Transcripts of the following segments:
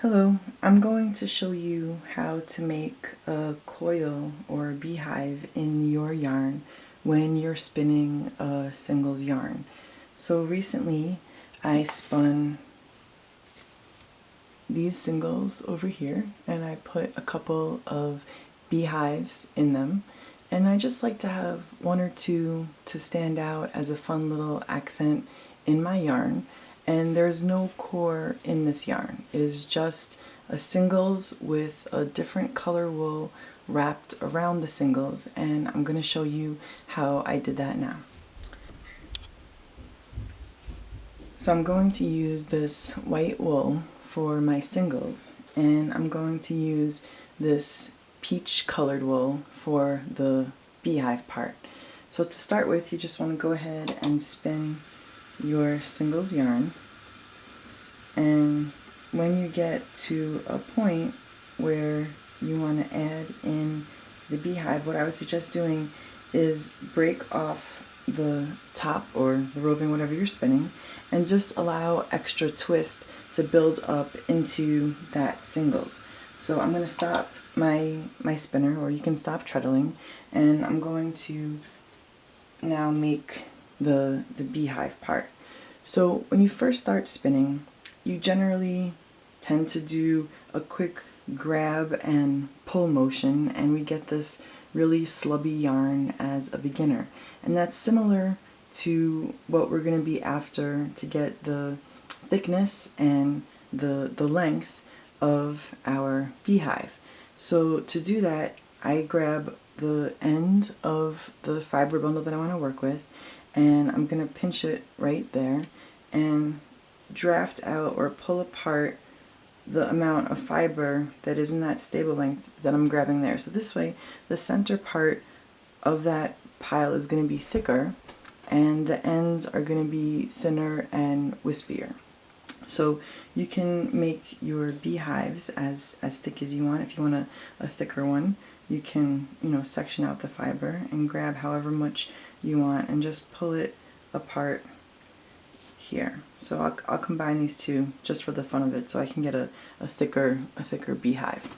Hello, I'm going to show you how to make a coil or a beehive in your yarn when you're spinning a singles yarn. So recently I spun these singles over here and I put a couple of beehives in them, and I just like to have one or two to stand out as a fun little accent in my yarn. And there's no core in this yarn. It is just a singles with a different color wool wrapped around the singles, and I'm going to show you how I did that now. So I'm going to use this white wool for my singles, and I'm going to use this peach colored wool for the beehive part. So to start with, you just want to go ahead and spin your singles yarn, and when you get to a point where you want to add in the beehive, what I would suggest doing is break off the top or the roving, whatever you're spinning, and just allow extra twist to build up into that singles. So I'm going to stop my spinner, or you can stop treadling, and I'm going to now make the beehive part. So when you first start spinning, you generally tend to do a quick grab and pull motion, and we get this really slubby yarn as a beginner. And that's similar to what we're going to be after to get the thickness and the length of our beehive. So to do that, I grab the end of the fiber bundle that I want to work with, and I'm going to pinch it right there and draft out or pull apart the amount of fiber that is in that stable length that I'm grabbing there. So this way the center part of that pile is going to be thicker and the ends are going to be thinner and wispier. So you can make your beehives as thick as you want. If you want a thicker one, you can, section out the fiber and grab however much you want and just pull it apart here. So I'll combine these two just for the fun of it, so I can get a thicker beehive.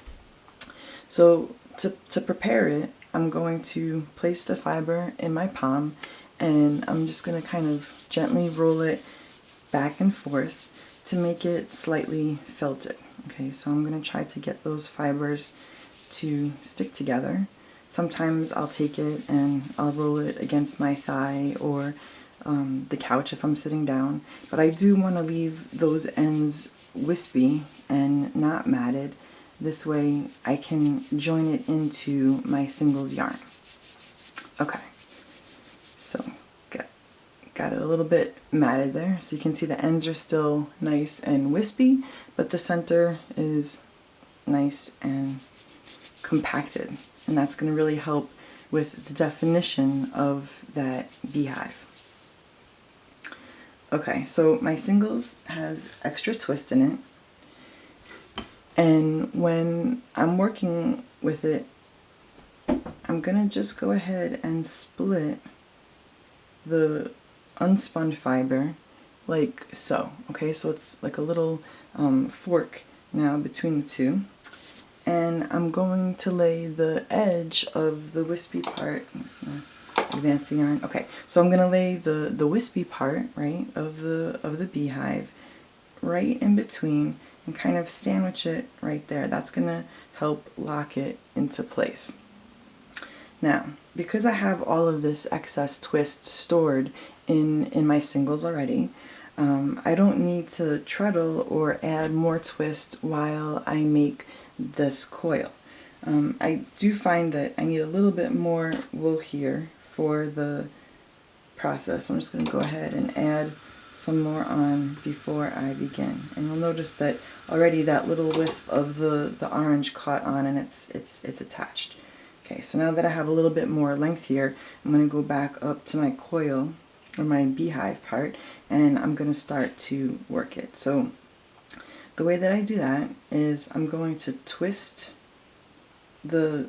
So to prepare it, I'm going to place the fiber in my palm, and I'm just going to kind of gently roll it back and forth to make it slightly felted. Okay, so I'm going to try to get those fibers to stick together. Sometimes I'll take it and I'll roll it against my thigh or the couch if I'm sitting down, but I do want to leave those ends wispy and not matted. This way I can join it into my singles yarn. Okay, so got it a little bit matted there, so you can see the ends are still nice and wispy, but the center is nice and compacted, and that's going to really help with the definition of that beehive. Okay, so my singles has extra twist in it, and when I'm working with it, I'm gonna just go ahead and split the unspun fiber like so. Okay, so it's like a little fork now between the two, and I'm going to lay the edge of the wispy part. I'm just gonna advance the yarn. Okay, so I'm gonna lay the wispy part, right, of the beehive right in between and kind of sandwich it right there. That's gonna help lock it into place. Now, because I have all of this excess twist stored in my singles already, I don't need to treadle or add more twist while I make this coil. I do find that I need a little bit more wool here for the process. So I'm just going to go ahead and add some more on before I begin. And you'll notice that already that little wisp of the orange caught on and it's attached. Okay, so now that I have a little bit more length here, I'm going to go back up to my coil or my beehive part, and I'm going to start to work it. So the way that I do that is I'm going to twist the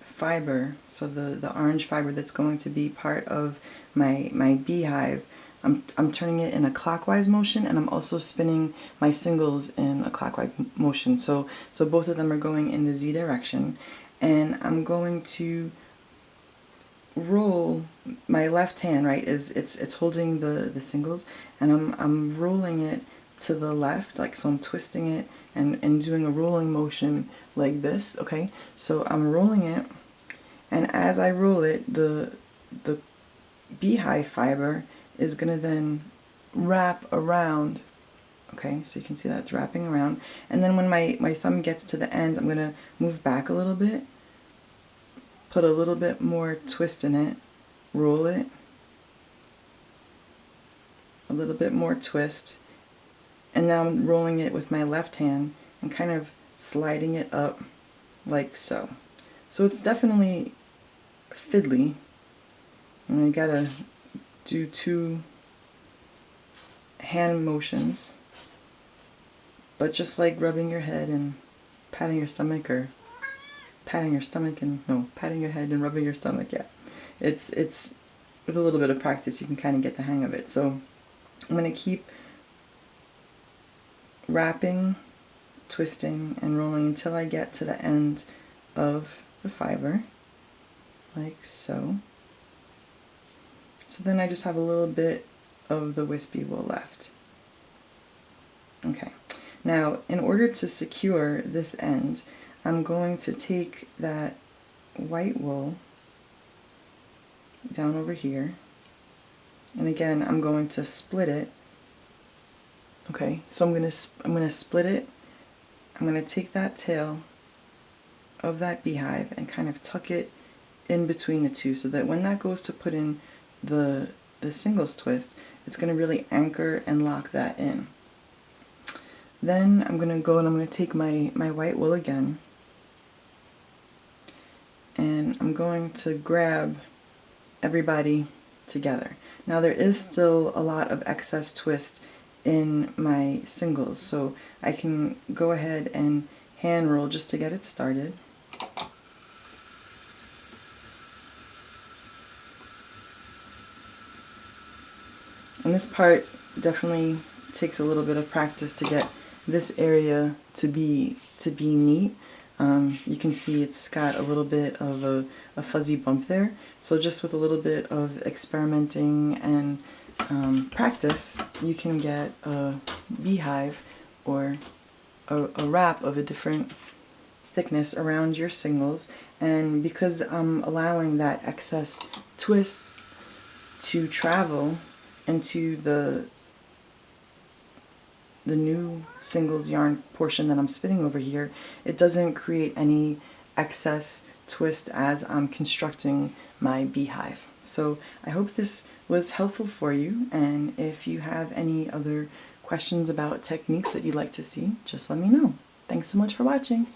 fiber, so the orange fiber that's going to be part of my beehive, I'm turning it in a clockwise motion, and I'm also spinning my singles in a clockwise motion. So both of them are going in the Z direction, and I'm going to roll my left hand, right, is it's holding the singles, and I'm rolling it to the left, like, so I'm twisting it and doing a rolling motion like this, okay? So I'm rolling it, and as I roll it, the beehive fiber is gonna then wrap around, okay? So you can see that it's wrapping around, and then when my thumb gets to the end, I'm gonna move back a little bit, put a little bit more twist in it, roll it, a little bit more twist, and now I'm rolling it with my left hand and kind of sliding it up like so. So it's definitely fiddly, and you gotta do 2 hand motions, but just like rubbing your head and patting your stomach, or patting your stomach and, no, patting your head and rubbing your stomach, yeah. It's with a little bit of practice you can kind of get the hang of it. So I'm going to keep wrapping, twisting, and rolling until I get to the end of the fiber, like so. So then I just have a little bit of the wispy wool left. Okay, now in order to secure this end, I'm going to take that white wool down over here, and again I'm going to split it. Okay, so I'm gonna split it. I'm gonna take that tail of that beehive and kind of tuck it in between the two, so that when that goes to put in the singles twist, it's gonna really anchor and lock that in. Then I'm gonna go and I'm gonna take my white wool again, and I'm going to grab everybody together. Now there is still a lot of excess twist in my singles, so I can go ahead and hand roll just to get it started. And this part definitely takes a little bit of practice to get this area to be neat. You can see it's got a little bit of a fuzzy bump there, so just with a little bit of experimenting and practice, you can get a beehive or a wrap of a different thickness around your singles. And because I'm allowing that excess twist to travel into the new singles yarn portion that I'm spinning over here, it doesn't create any excess twist as I'm constructing my beehive. So I hope this was helpful for you, and if you have any other questions about techniques that you'd like to see, just let me know. Thanks so much for watching.